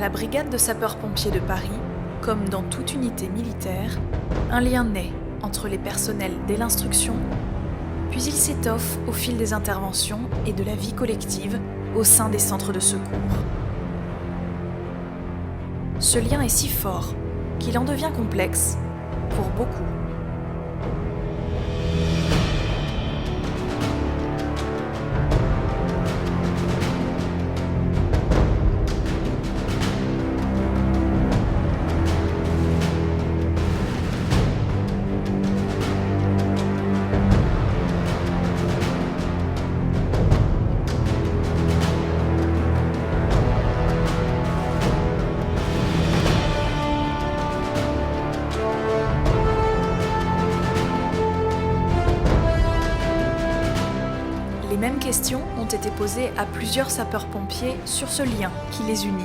la brigade de sapeurs-pompiers de Paris, comme dans toute unité militaire, un lien naît entre les personnels dès l'instruction, puis il s'étoffe au fil des interventions et de la vie collective au sein des centres de secours. Ce lien est si fort qu'il en devient complexe pour beaucoup. Les mêmes questions ont été posées à plusieurs sapeurs-pompiers sur ce lien qui les unit.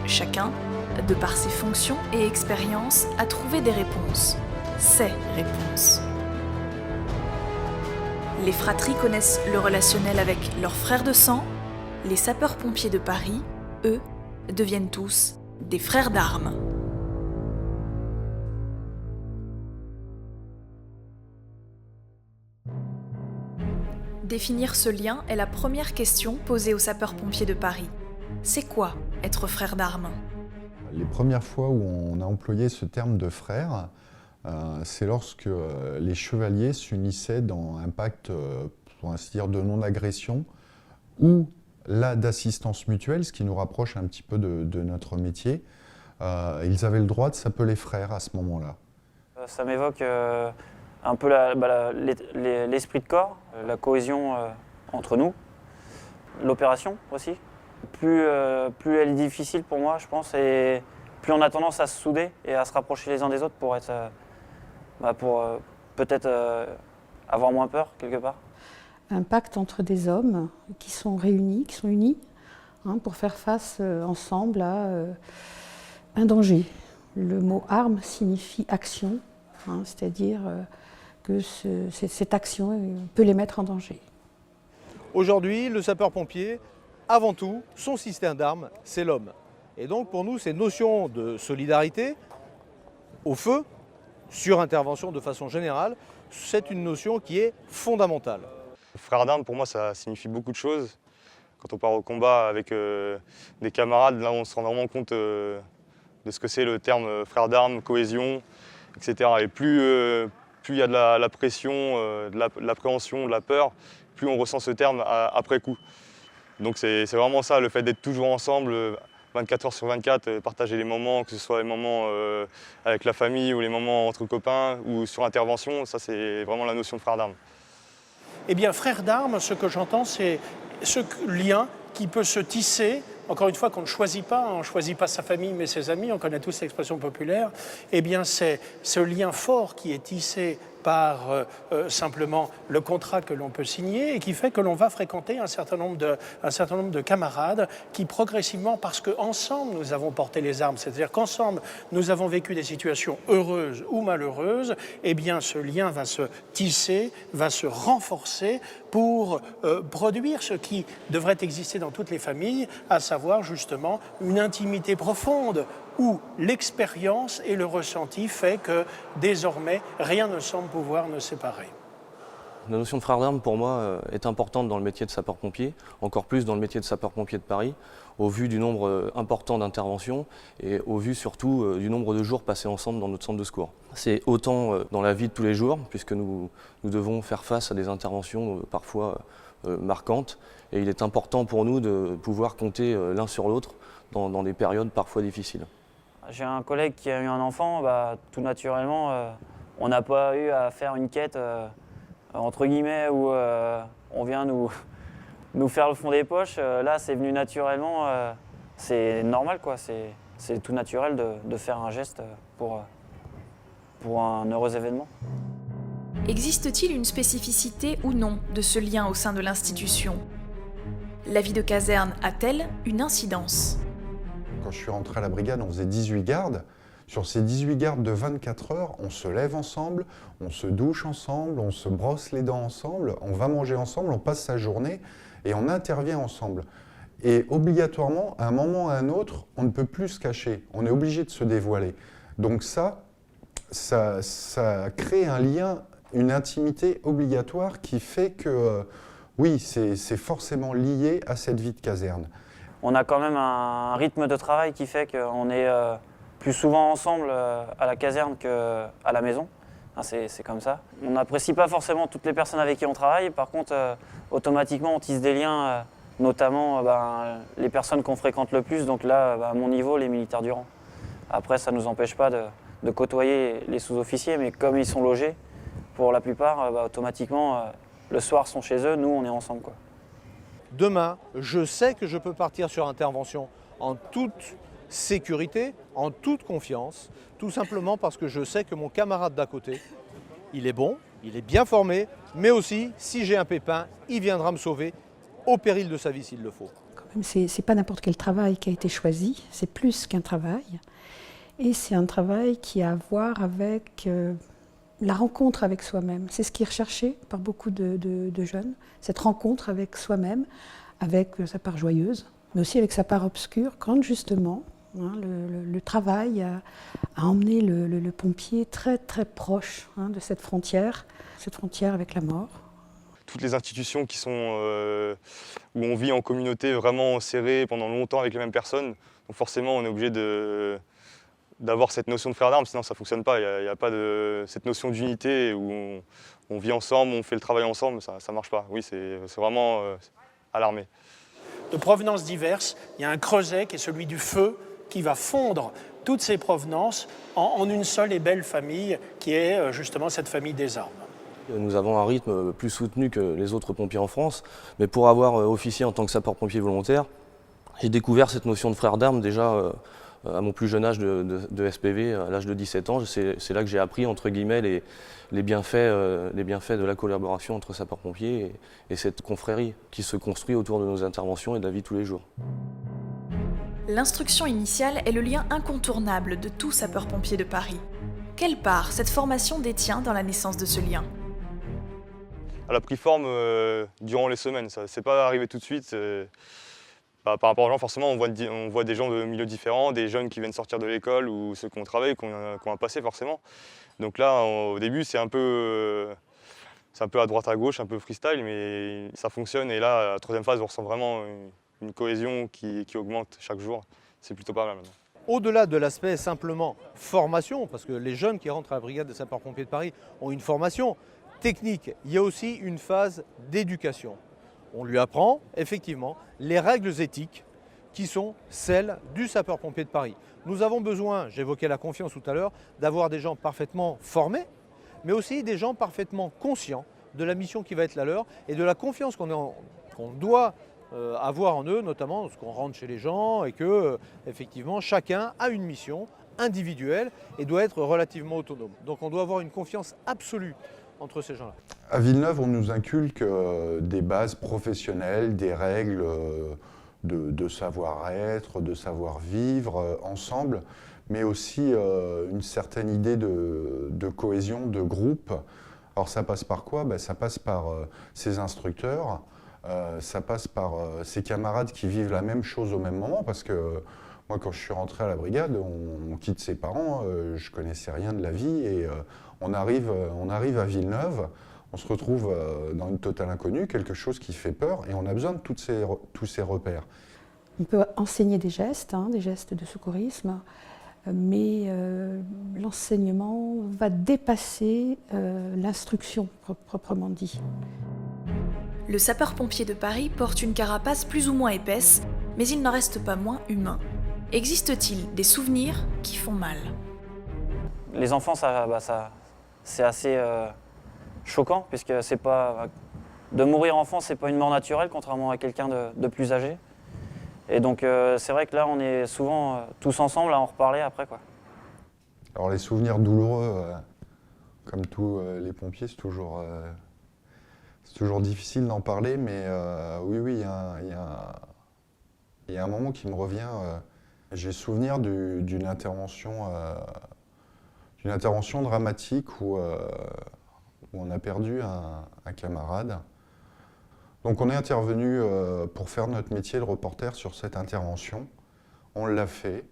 Chacun, de par ses fonctions et expériences, a trouvé des réponses. Ces réponses. Les fratries connaissent le relationnel avec leurs frères de sang. Les sapeurs-pompiers de Paris, eux, deviennent tous des frères d'armes. Définir ce lien est la première question posée aux sapeurs-pompiers de Paris. C'est quoi être frère d'armes ? Les premières fois où on a employé ce terme de frère, c'est lorsque les chevaliers s'unissaient dans un pacte, pour ainsi dire, de non-agression ou là d'assistance mutuelle, ce qui nous rapproche un petit peu de notre métier. Ils avaient le droit de s'appeler frères à ce moment-là. Ça m'évoque un peu l'esprit de corps, la cohésion entre nous, l'opération aussi. Plus elle est difficile pour moi, je pense, et plus on a tendance à se souder et à se rapprocher les uns des autres pour être, peut-être avoir moins peur quelque part. Un pacte entre des hommes qui sont réunis, qui sont unis, pour faire face ensemble à un danger. Le mot arme signifie action, c'est-à-dire que cette action peut les mettre en danger. Aujourd'hui, le sapeur-pompier, avant tout, son système d'armes, c'est l'homme. Et donc pour nous, ces notions de solidarité au feu, sur intervention de façon générale, c'est une notion qui est fondamentale. Frère d'armes, pour moi, ça signifie beaucoup de choses. Quand on part au combat avec des camarades, là on se rend vraiment compte de ce que c'est le terme frère d'armes, cohésion, etc. Et plus il y a de la pression, de l'appréhension, de la peur, plus on ressent ce terme après coup. Donc c'est vraiment ça, le fait d'être toujours ensemble, 24 heures sur 24, partager les moments, que ce soit les moments avec la famille ou les moments entre copains ou sur intervention, ça c'est vraiment la notion de frère d'armes. Eh bien, frère d'armes, ce que j'entends, c'est ce lien qui peut se tisser. Encore une fois, qu'on ne choisit pas, on ne choisit pas sa famille mais ses amis, on connaît tous l'expression populaire, eh bien c'est ce lien fort qui est tissé par simplement le contrat que l'on peut signer et qui fait que l'on va fréquenter un certain nombre de camarades qui progressivement, parce qu'ensemble nous avons porté les armes, c'est-à-dire qu'ensemble nous avons vécu des situations heureuses ou malheureuses, eh bien ce lien va se tisser, va se renforcer pour produire ce qui devrait exister dans toutes les familles, à savoir justement une intimité profonde où l'expérience et le ressenti fait que désormais rien ne semble pouvoir nous séparer. La notion de frère d'armes pour moi est importante dans le métier de sapeur-pompier, encore plus dans le métier de sapeur-pompier de Paris, au vu du nombre important d'interventions et au vu surtout du nombre de jours passés ensemble dans notre centre de secours. C'est autant dans la vie de tous les jours, puisque nous devons faire face à des interventions parfois marquantes, et il est important pour nous de pouvoir compter l'un sur l'autre dans des périodes parfois difficiles. J'ai un collègue qui a eu un enfant, tout naturellement, on n'a pas eu à faire une quête entre guillemets où on vient nous faire le fond des poches. Là, c'est venu naturellement, c'est normal, quoi. C'est tout naturel de faire un geste pour un heureux événement. Existe-t-il une spécificité ou non de ce lien au sein de l'institution ? La vie de caserne a-t-elle une incidence ? Quand je suis rentré à la brigade, on faisait 18 gardes. Sur ces 18 gardes de 24 heures, on se lève ensemble, on se douche ensemble, on se brosse les dents ensemble, on va manger ensemble, on passe sa journée et on intervient ensemble. Et obligatoirement, à un moment ou à un autre, on ne peut plus se cacher. On est obligé de se dévoiler. Donc ça crée un lien, une intimité obligatoire qui fait que, oui, c'est forcément lié à cette vie de caserne. On a quand même un rythme de travail qui fait qu'on est plus souvent ensemble à la caserne qu'à la maison. C'est comme ça. On n'apprécie pas forcément toutes les personnes avec qui on travaille. Par contre, automatiquement, on tisse des liens, notamment les personnes qu'on fréquente le plus. Donc là, à mon niveau, les militaires du rang. Après, ça ne nous empêche pas de côtoyer les sous-officiers, mais comme ils sont logés, pour la plupart, automatiquement, le soir, sont chez eux, nous, on est ensemble, quoi. Demain, je sais que je peux partir sur intervention en toute sécurité, en toute confiance, tout simplement parce que je sais que mon camarade d'à côté, il est bon, il est bien formé, mais aussi, si j'ai un pépin, il viendra me sauver au péril de sa vie s'il le faut. C'est pas n'importe quel travail qui a été choisi, c'est plus qu'un travail. Et c'est un travail qui a à voir avec la rencontre avec soi-même. C'est ce qui est recherché par beaucoup de jeunes, cette rencontre avec soi-même, avec sa part joyeuse, mais aussi avec sa part obscure, quand justement le travail a emmené le pompier très très proche de cette frontière avec la mort. Toutes les institutions qui sont, où on vit en communauté vraiment serrée pendant longtemps avec les mêmes personnes, donc forcément on est obligé d'avoir cette notion de frère d'armes, sinon ça ne fonctionne pas. Il n'y a pas cette notion d'unité où on vit ensemble, on fait le travail ensemble, ça ne marche pas. Oui, c'est vraiment à l'armée. De provenances diverses, il y a un creuset qui est celui du feu qui va fondre toutes ces provenances en une seule et belle famille qui est justement cette famille des armes. Nous avons un rythme plus soutenu que les autres pompiers en France, mais pour avoir officié en tant que sapeur-pompier volontaire, j'ai découvert cette notion de frère d'armes déjà à mon plus jeune âge de SPV, à l'âge de 17 ans. C'est là que j'ai appris, entre guillemets, les bienfaits de la collaboration entre sapeurs-pompiers et cette confrérie qui se construit autour de nos interventions et de la vie de tous les jours. L'instruction initiale est le lien incontournable de tout sapeur-pompier de Paris. Quelle part cette formation détient dans la naissance de ce lien ? Elle a pris forme durant les semaines, ça c'est pas arrivé tout de suite. Par rapport aux gens, forcément, on voit des gens de milieux différents, des jeunes qui viennent sortir de l'école ou ceux qui ont travaillé, qui ont un passé forcément. Donc là, au début, c'est un peu à droite à gauche, un peu freestyle, mais ça fonctionne. Et là, à la troisième phase, on ressent vraiment une cohésion qui augmente chaque jour. C'est plutôt pas mal maintenant. Au-delà de l'aspect simplement formation, parce que les jeunes qui rentrent à la brigade des sapeurs-pompiers de Paris ont une formation technique, il y a aussi une phase d'éducation. On lui apprend effectivement les règles éthiques qui sont celles du sapeur-pompier de Paris. Nous avons besoin, j'évoquais la confiance tout à l'heure, d'avoir des gens parfaitement formés, mais aussi des gens parfaitement conscients de la mission qui va être la leur et de la confiance qu'on doit avoir en eux, notamment lorsqu'on rentre chez les gens et que effectivement chacun a une mission individuelle et doit être relativement autonome. Donc on doit avoir une confiance absolue entre ces gens-là. À Villeneuve, on nous inculque des bases professionnelles, des règles de savoir-être, de savoir-vivre ensemble, mais aussi une certaine idée de cohésion, de groupe. Alors ça passe par quoi ? Ça passe par ces instructeurs, ça passe par ces camarades qui vivent la même chose au même moment, parce que moi, quand je suis rentré à la brigade, on quitte ses parents, je ne connaissais rien de la vie, et on arrive à Villeneuve, on se retrouve dans une totale inconnue, quelque chose qui fait peur, et on a besoin de tous ces repères. On peut enseigner des gestes de secourisme, mais l'enseignement va dépasser l'instruction proprement dit. Le sapeur-pompier de Paris porte une carapace plus ou moins épaisse, mais il n'en reste pas moins humain. Existe-t-il des souvenirs qui font mal ? Les enfants, c'est assez choquant, puisque de mourir enfant, c'est pas une mort naturelle, contrairement à quelqu'un de plus âgé. Et donc c'est vrai que là, on est souvent tous ensemble à en reparler après, quoi. Alors les souvenirs douloureux, comme tous les pompiers, c'est toujours difficile d'en parler, mais oui, il y a un moment qui me revient. J'ai souvenir d'une intervention dramatique où on a perdu un camarade. Donc on est intervenu pour faire notre métier de reporter sur cette intervention. On l'a fait.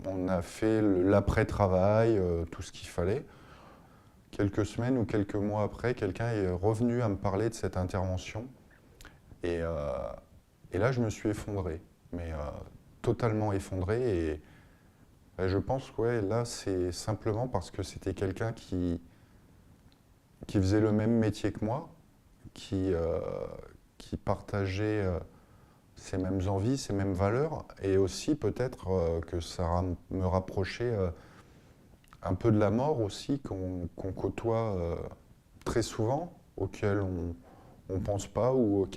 On a fait l'après-travail, tout ce qu'il fallait. Quelques semaines ou quelques mois après, quelqu'un est revenu à me parler de cette intervention. Et là, je me suis effondré, mais totalement effondré. Et je pense que ouais, là, c'est simplement parce que c'était quelqu'un qui faisait le même métier que moi, qui partageait ces mêmes envies, ces mêmes valeurs, et aussi peut-être que ça me rapprochait un peu de la mort aussi, qu'on côtoie très souvent, auquel on ne pense pas ou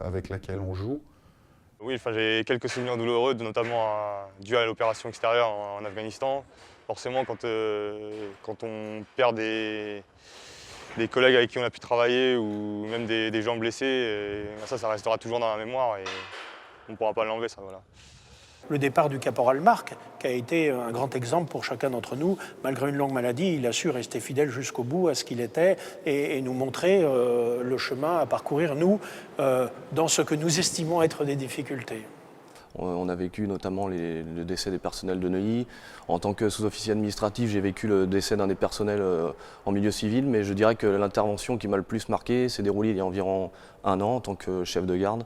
avec laquelle on joue. Oui, enfin, j'ai quelques souvenirs douloureux, notamment dû à l'opération extérieure en Afghanistan. Forcément, quand on perd des collègues avec qui on a pu travailler ou même des gens blessés, ça restera toujours dans la mémoire et on ne pourra pas l'enlever, ça, voilà. Le départ du caporal Marc, qui a été un grand exemple pour chacun d'entre nous. Malgré une longue maladie, il a su rester fidèle jusqu'au bout à ce qu'il était et nous montrer le chemin à parcourir, nous, dans ce que nous estimons être des difficultés. On a vécu notamment le décès des personnels de Neuilly. En tant que sous-officier administratif, j'ai vécu le décès d'un des personnels en milieu civil, mais je dirais que l'intervention qui m'a le plus marqué s'est déroulée il y a environ 1 an en tant que chef de garde.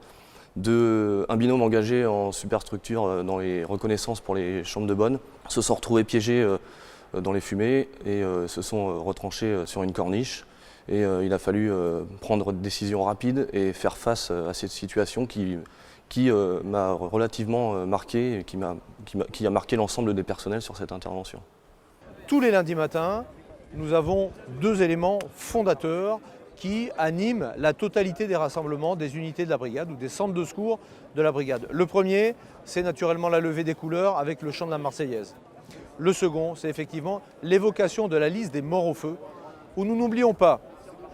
Un binôme engagé en superstructure dans les reconnaissances pour les chambres de bonne se sont retrouvés piégés dans les fumées et se sont retranchés sur une corniche. Et il a fallu prendre des décisions rapides et faire face à cette situation qui m'a relativement marqué et qui a marqué l'ensemble des personnels sur cette intervention. Tous les lundis matins, nous avons 2 éléments fondateurs qui animent la totalité des rassemblements des unités de la brigade ou des centres de secours de la brigade. Le premier, c'est naturellement la levée des couleurs avec le chant de la Marseillaise. Le second, c'est effectivement l'évocation de la liste des morts au feu, où nous n'oublions pas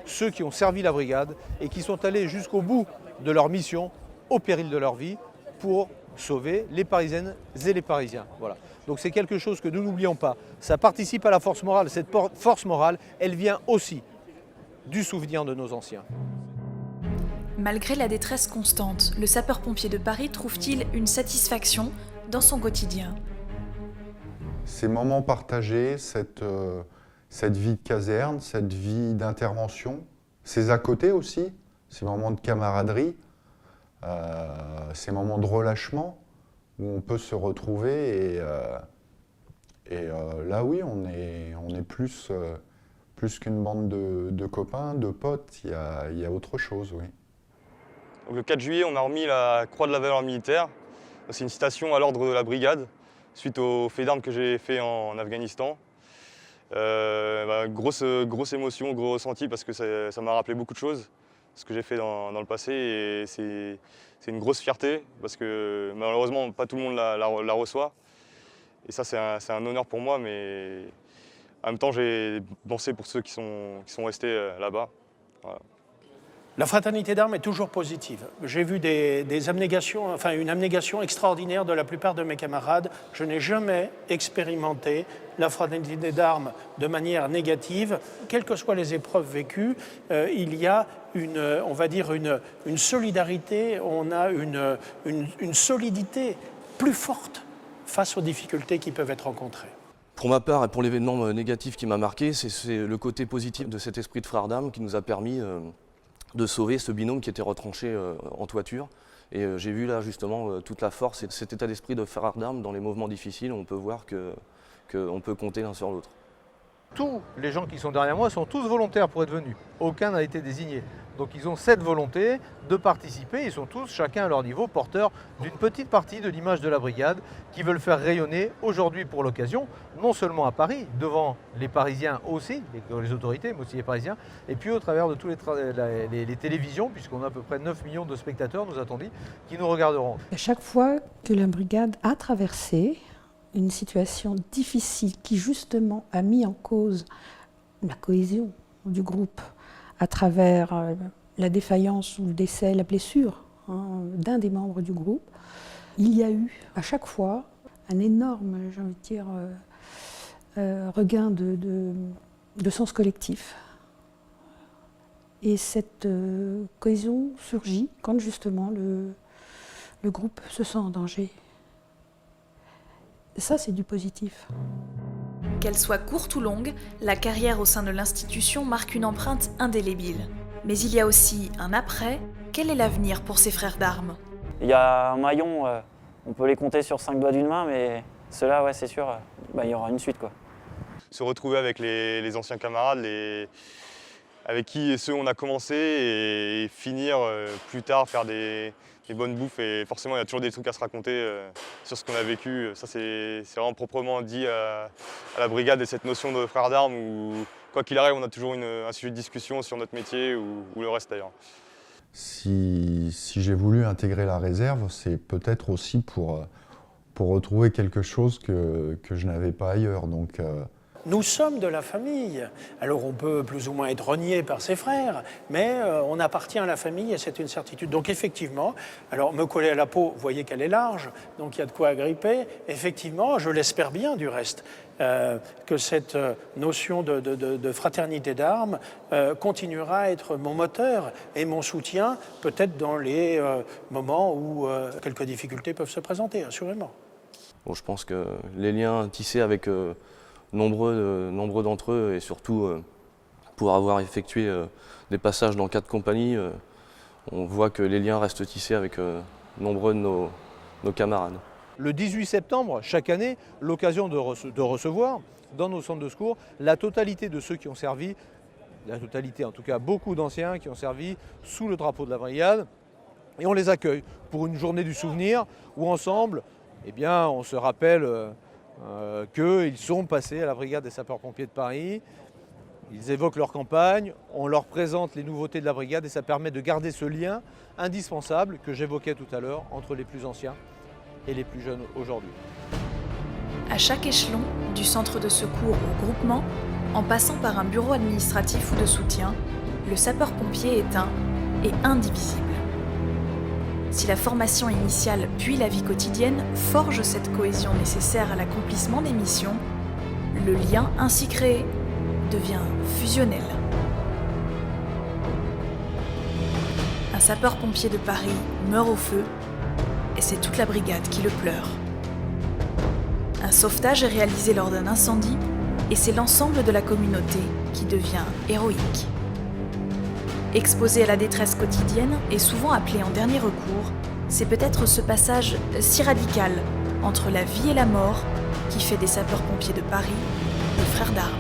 ceux qui ont servi la brigade et qui sont allés jusqu'au bout de leur mission, au péril de leur vie, pour sauver les Parisiennes et les Parisiens. Voilà. Donc c'est quelque chose que nous n'oublions pas. Ça participe à la force morale. Cette force morale, elle vient aussi du souvenir de nos anciens. Malgré la détresse constante, le sapeur-pompier de Paris trouve-t-il une satisfaction dans son quotidien? Ces moments partagés, cette vie de caserne, cette vie d'intervention, ces à côté aussi, ces moments de camaraderie, ces moments de relâchement où on peut se retrouver et là oui, on est plus qu'une bande de copains, de potes, il y a autre chose, oui. Donc, le 4 juillet, on a remis la Croix de la Valeur militaire. C'est une citation à l'ordre de la brigade, suite au fait d'armes que j'ai fait en Afghanistan. Grosse émotion, gros ressenti, parce que ça m'a rappelé beaucoup de choses, ce que j'ai fait dans le passé. Et c'est une grosse fierté, parce que malheureusement, pas tout le monde la reçoit. Et ça, c'est un honneur pour moi, mais en même temps, j'ai pensé pour ceux qui sont restés là-bas. Voilà. La fraternité d'armes est toujours positive. J'ai vu des abnégations, enfin une abnégation extraordinaire de la plupart de mes camarades. Je n'ai jamais expérimenté la fraternité d'armes de manière négative. Quelles que soient les épreuves vécues, il y a on va dire une solidarité, on a une solidité plus forte face aux difficultés qui peuvent être rencontrées. Pour ma part et pour l'événement négatif qui m'a marqué, c'est le côté positif de cet esprit de frères d'armes qui nous a permis de sauver ce binôme qui était retranché en toiture. Et j'ai vu là justement toute la force et cet état d'esprit de frères d'armes dans les mouvements difficiles. On peut voir qu'on peut compter l'un sur l'autre. Tous les gens qui sont derrière moi sont tous volontaires pour être venus. Aucun n'a été désigné. Donc ils ont cette volonté de participer. Ils sont tous, chacun à leur niveau, porteurs d'une petite partie de l'image de la brigade qui veulent faire rayonner aujourd'hui pour l'occasion, non seulement à Paris, devant les Parisiens aussi, les autorités, mais aussi les Parisiens, et puis au travers de tous les télévisions, puisqu'on a à peu près 9 millions de spectateurs, nous a-t-on dit, qui nous regarderont. À chaque fois que la brigade a traversé une situation difficile qui justement a mis en cause la cohésion du groupe à travers la défaillance ou le décès, la blessure d'un des membres du groupe, il y a eu à chaque fois un énorme, j'ai envie de dire, regain de sens collectif. Et cette cohésion surgit quand justement le groupe se sent en danger. Ça, c'est du positif. Qu'elle soit courte ou longue, la carrière au sein de l'institution marque une empreinte indélébile. Mais il y a aussi un après. Quel est l'avenir pour ces frères d'armes? Il y a un maillon, on peut les compter sur 5 doigts d'une main, mais ceux-là, ouais, c'est sûr, il y aura une suite, quoi. Se retrouver avec les anciens camarades, avec qui et ceux on a commencé, et finir plus tard, faire des bonnes bouffes. Et forcément, il y a toujours des trucs à se raconter sur ce qu'on a vécu. Ça, c'est vraiment proprement dit à la brigade, et cette notion de frères d'armes où, quoi qu'il arrive, on a toujours un sujet de discussion sur notre métier ou le reste d'ailleurs. Si j'ai voulu intégrer la réserve, c'est peut-être aussi pour retrouver quelque chose que je n'avais pas ailleurs. Donc, Nous sommes de la famille. Alors on peut plus ou moins être renié par ses frères, mais on appartient à la famille et c'est une certitude. Donc effectivement, alors me coller à la peau, vous voyez qu'elle est large, donc il y a de quoi agripper. Effectivement, je l'espère bien du reste, que cette notion de fraternité d'armes continuera à être mon moteur et mon soutien, peut-être dans les moments où quelques difficultés peuvent se présenter, assurément. Bon, je pense que les liens tissés avec nombreux d'entre eux, et surtout pour avoir effectué des passages dans 4 compagnies, on voit que les liens restent tissés avec nombreux de nos camarades. Le 18 septembre, chaque année, l'occasion de recevoir dans nos centres de secours la totalité de ceux qui ont servi, la totalité en tout cas beaucoup d'anciens qui ont servi sous le drapeau de la brigade, et on les accueille pour une journée du souvenir où ensemble, eh bien, on se rappelle qu'ils sont passés à la brigade des sapeurs-pompiers de Paris. Ils évoquent leur campagne, on leur présente les nouveautés de la brigade et ça permet de garder ce lien indispensable que j'évoquais tout à l'heure entre les plus anciens et les plus jeunes aujourd'hui. À chaque échelon, du centre de secours au groupement, en passant par un bureau administratif ou de soutien, le sapeur-pompier est un et indivisible. Si la formation initiale puis la vie quotidienne forgent cette cohésion nécessaire à l'accomplissement des missions, le lien ainsi créé devient fusionnel. Un sapeur-pompier de Paris meurt au feu et c'est toute la brigade qui le pleure. Un sauvetage est réalisé lors d'un incendie et c'est l'ensemble de la communauté qui devient héroïque. Exposé à la détresse quotidienne et souvent appelé en dernier recours, c'est peut-être ce passage si radical entre la vie et la mort qui fait des sapeurs-pompiers de Paris des frères d'armes.